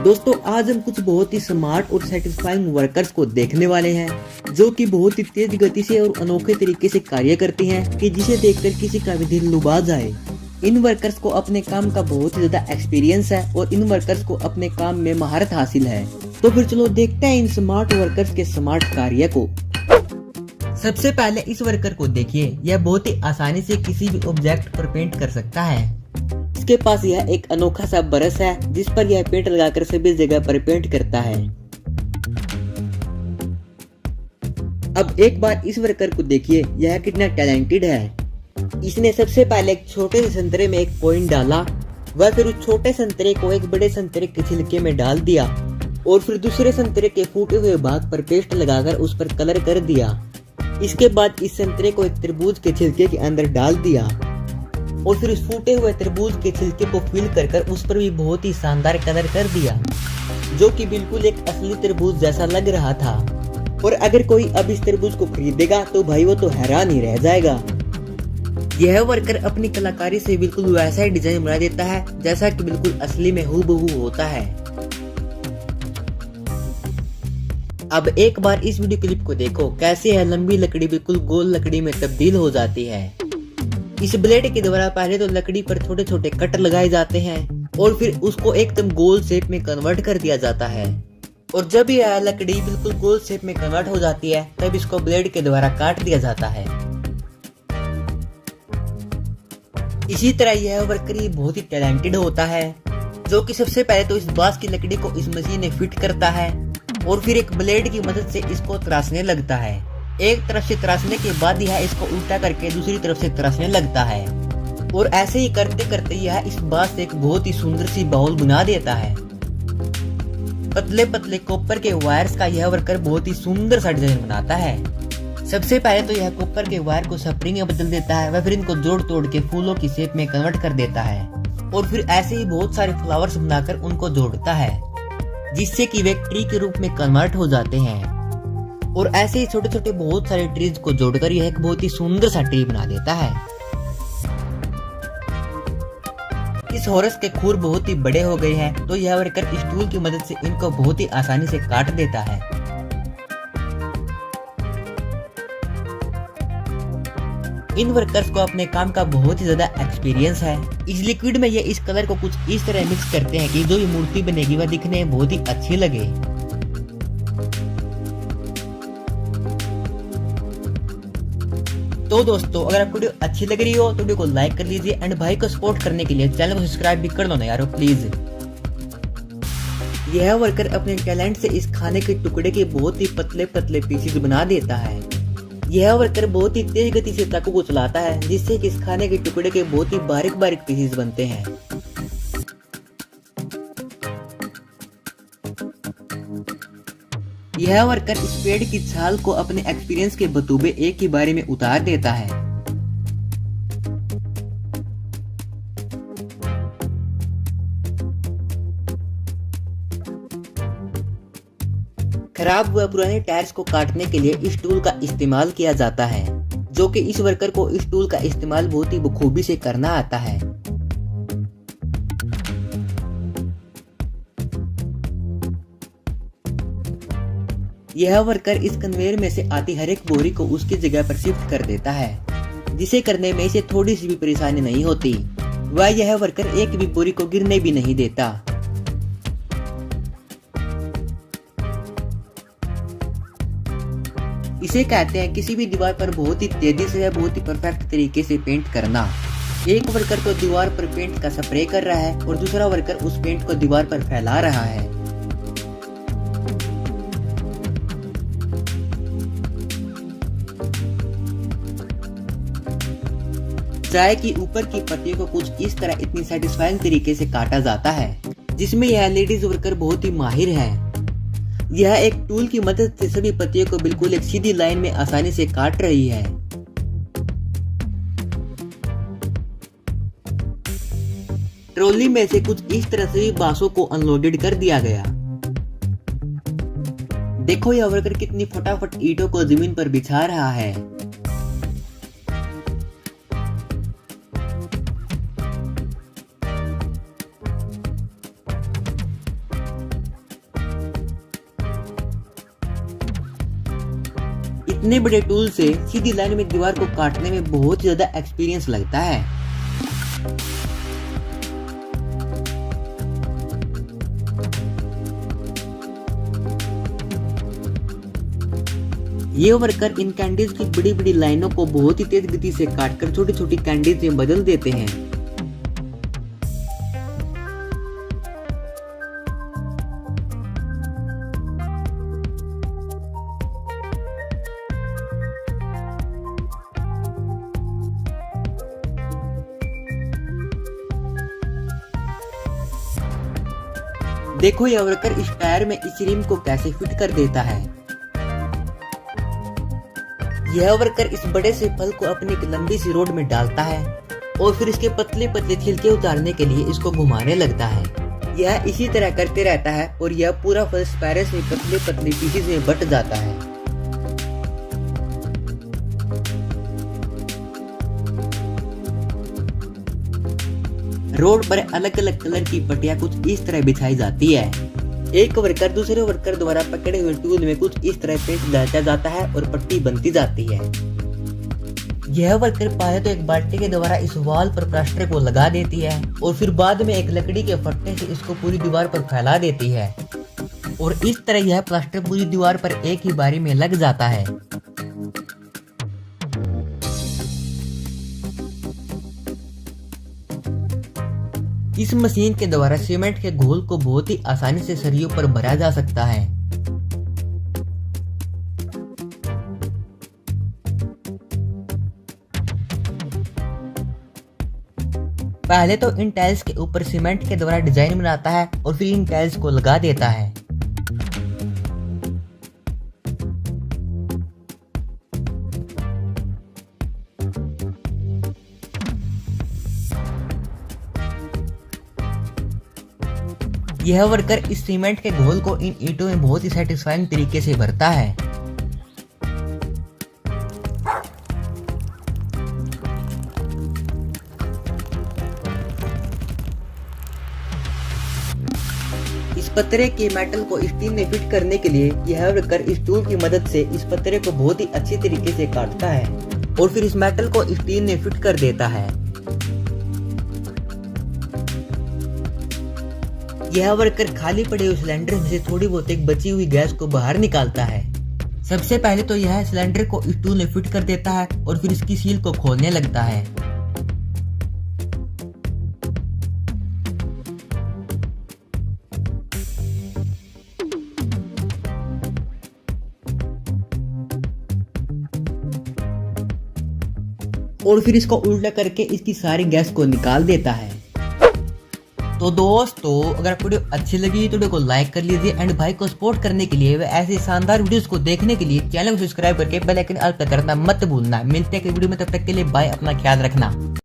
दोस्तों आज हम कुछ बहुत ही स्मार्ट और सेटिस्फाइंग वर्कर्स को देखने वाले हैं जो कि बहुत ही तेज गति से और अनोखे तरीके से कार्य करती हैं कि जिसे देखकर किसी का भी दिल लुभा जाए। इन वर्कर्स को अपने काम का बहुत ही ज्यादा एक्सपीरियंस है और इन वर्कर्स को अपने काम में महारत हासिल है। तो फिर चलो देखते हैं इन स्मार्ट वर्कर्स के स्मार्ट कार्य को। सबसे पहले इस वर्कर को देखिए, यह बहुत ही आसानी से किसी भी ऑब्जेक्ट पर पेंट कर सकता है। इसके पास यह एक अनोखा सा ब्रश है जिस पर यह पेंट लगाकर सभी जगह पर पेंट करता है। अब एक बार इस वर्कर को देखिए, यह कितना टैलेंटेड है। इसने सबसे पहले एक छोटे से संतरे में एक पॉइंट डाला, वह फिर उस छोटे संतरे को एक बड़े संतरे के छिलके में डाल दिया और फिर दूसरे संतरे के फूटे हुए भाग पर पेस्ट लगाकर उस पर कलर कर दिया। इसके बाद इस संतरे को एक तरबूज के छिलके के अंदर डाल दिया और फिर उस फूटे हुए तरबूज के छिलके को फिल कर उस पर भी बहुत ही शानदार कलर कर दिया, जो कि बिल्कुल एक असली तरबूज जैसा लग रहा था। और अगर कोई अब इस तरबूज को खरीदेगा तो भाई वो तो हैरान ही रह जाएगा। यह वर्कर अपनी कलाकारी से बिल्कुल वैसा ही डिजाइन बना देता है जैसा कि बिल्कुल असली में हूबहू होता है। अब एक बार इस वीडियो क्लिप को देखो, कैसे यह लंबी लकड़ी बिल्कुल गोल लकड़ी में तब्दील हो जाती है। इस ब्लेड के द्वारा पहले तो लकड़ी पर छोटे छोटे कट लगाए जाते हैं और फिर उसको एकदम गोल शेप में कन्वर्ट कर दिया जाता है। और जब यह लकड़ी बिल्कुल गोल शेप में कन्वर्ट हो जाती है तब इसको ब्लेड के द्वारा काट दिया जाता है। इसी तरह यह वर्कर बहुत ही टैलेंटेड होता है, जो कि सबसे पहले तो इस बांस की लकड़ी को इस मशीन में फिट करता है और फिर एक ब्लेड की मदद से इसको तराशने लगता है। एक तरफ से तराशने के बाद यह इसको उल्टा करके दूसरी तरफ से तराशने लगता है और ऐसे ही करते करते यह इस बांस से एक बहुत ही सुंदर सी बाउल बना देता है। पतले पतले कॉपर के वायर्स का यह वर्कर बहुत ही सुंदर सा डिजाइन बनाता है। सबसे पहले तो यह कॉपर के वायर को स्प्रिंग में बदल देता है, वह फिर इनको जोड़ तोड़ के फूलों की शेप में कन्वर्ट कर देता है और फिर ऐसे ही बहुत सारे फ्लावर्स बनाकर उनको जोड़ता है जिससे कि वे ट्री के रूप में कन्वर्ट हो जाते हैं। और ऐसे ही छोटे छोटे बहुत सारे ट्रीज को जोड़कर यह एक बहुत ही सुंदर सा ट्री बना देता है। इस हॉर्स के खुर बहुत ही बड़े हो गए हैं तो यह वर्कर इस टूल की मदद से इनको बहुत ही आसानी से काट देता है। इन वर्कर्स को अपने काम का बहुत ही ज्यादा एक्सपीरियंस है। इस लिक्विड में ये इस कलर को कुछ इस तरह मिक्स करते हैं कि जो ये मूर्ति बनेगी वह दिखने में बहुत ही अच्छी लगे। तो दोस्तों अगर आपको वीडियो अच्छी लग रही हो तो वीडियो को लाइक कर लीजिए एंड भाई को सपोर्ट करने के लिए चैनल को सब्सक्राइब भी कर लो ना यारो प्लीज। यह वर्कर अपने टैलेंट से इस खाने के टुकड़े के बहुत ही पतले पतले पीसेस बना देता है। यह वर्कर बहुत ही तेज गति से चाकू को चलाता है जिससे कि इस खाने के टुकड़े के बहुत ही बारीक बारीक पीसेस बनते हैं। यह वर्कर इस पेड़ की छाल को अपने एक्सपीरियंस के बतूबे एक ही बारे में उतार देता है। खराब व पुराने टायर्स को काटने के लिए इस टूल का इस्तेमाल किया जाता है, जो कि इस वर्कर को इस टूल का इस्तेमाल बहुत ही बखूबी से करना आता है। यह वर्कर इस कन्वेयर में से आती हर एक बोरी को उसकी जगह पर शिफ्ट कर देता है, जिसे करने में इसे थोड़ी सी भी परेशानी नहीं होती। वह यह वर्कर एक भी बोरी को गिरने भी नहीं देता। इसे कहते हैं किसी भी दीवार पर बहुत ही तेजी से या बहुत ही परफेक्ट तरीके से पेंट करना। एक वर्कर तो दीवार पर पेंट का स्प्रे कर रहा है और दूसरा वर्कर उस पेंट को दीवार पर फैला रहा है। चाय की ऊपर की पत्तियों को कुछ इस तरह इतनी सेटिस्फाइंग तरीके से काटा जाता है जिसमें यह लेडीज वर्कर बहुत ही माहिर है। यह एक टूल की मदद से सभी पत्तियों को बिल्कुल एक सीधी लाइन में आसानी से काट रही है। ट्रॉली में से कुछ इस तरह से बांसों को अनलोडेड कर दिया गया। देखो यह वर्कर कितनी फटाफट ईंटों को जमीन पर बिछा रहा है। इतने बड़े टूल से सीधी लाइन में दीवार को काटने में बहुत ज्यादा एक्सपीरियंस लगता है। ये वर्कर इन कैंडीज की बड़ी बड़ी लाइनों को बहुत ही तेज गति से काटकर छोटी छोटी कैंडीज में बदल देते हैं। देखो यह वर्कर इस टायर में इस रिम को कैसे फिट कर देता है। यह वर्कर इस बड़े से फल को अपनी एक लंबी सी रोड में डालता है और फिर इसके पतले पतले छिलके उतारने के लिए इसको घुमाने लगता है। यह इसी तरह करते रहता है और यह पूरा फल स्पाइरस में पतले पतले पीसेस में बट जाता है। रोड पर अलग अलग कलर की पट्टियां कुछ इस तरह बिछाई जाती है। एक वर्कर दूसरे वर्कर द्वारा पकड़े हुए टूल में कुछ इस तरह पेंट डाला जाता है और पट्टी बनती जाती है। यह वर्कर पहले तो एक बाल्टी के द्वारा इस वॉल पर प्लास्टर को लगा देती है और फिर बाद में एक लकड़ी के फट्टे से इसको पूरी दीवार पर फैला देती है और इस तरह यह प्लास्टर पूरी दीवार पर एक ही बारी में लग जाता है। इस मशीन के द्वारा सीमेंट के घोल को बहुत ही आसानी से सरियों पर भरा जा सकता है। पहले तो इन टाइल्स के ऊपर सीमेंट के द्वारा डिजाइन बनाता है और फिर इन टाइल्स को लगा देता है। यह वर्कर इस सीमेंट के घोल को इन ईंटों में बहुत ही सेटिस्फाइंग तरीके से भरता है। इस पत्रे के मेटल को स्टील में फिट करने के लिए यह वर्कर इस टूल की मदद से इस पत्रे को बहुत ही अच्छी तरीके से काटता है और फिर इस मेटल को स्टील में फिट कर देता है। यह वर्कर खाली पड़े हुए सिलेंडर में से थोड़ी बहुत एक बची हुई गैस को बाहर निकालता है। सबसे पहले तो यह सिलेंडर को इस टूल में फिट कर देता है और फिर इसकी सील को खोलने लगता है। और फिर इसको उल्टा करके इसकी सारी गैस को निकाल देता है। तो दोस्तों अगर आपको वीडियो अच्छी लगी तो वीडियो को लाइक कर लीजिए एंड भाई को सपोर्ट करने के लिए व ऐसे शानदार वीडियोस को देखने के लिए चैनल को सब्सक्राइब करके बेल आइकन ऑल पर करना मत भूलना। मिलते हैं वीडियो में, तब तक के लिए बाय, अपना ख्याल रखना।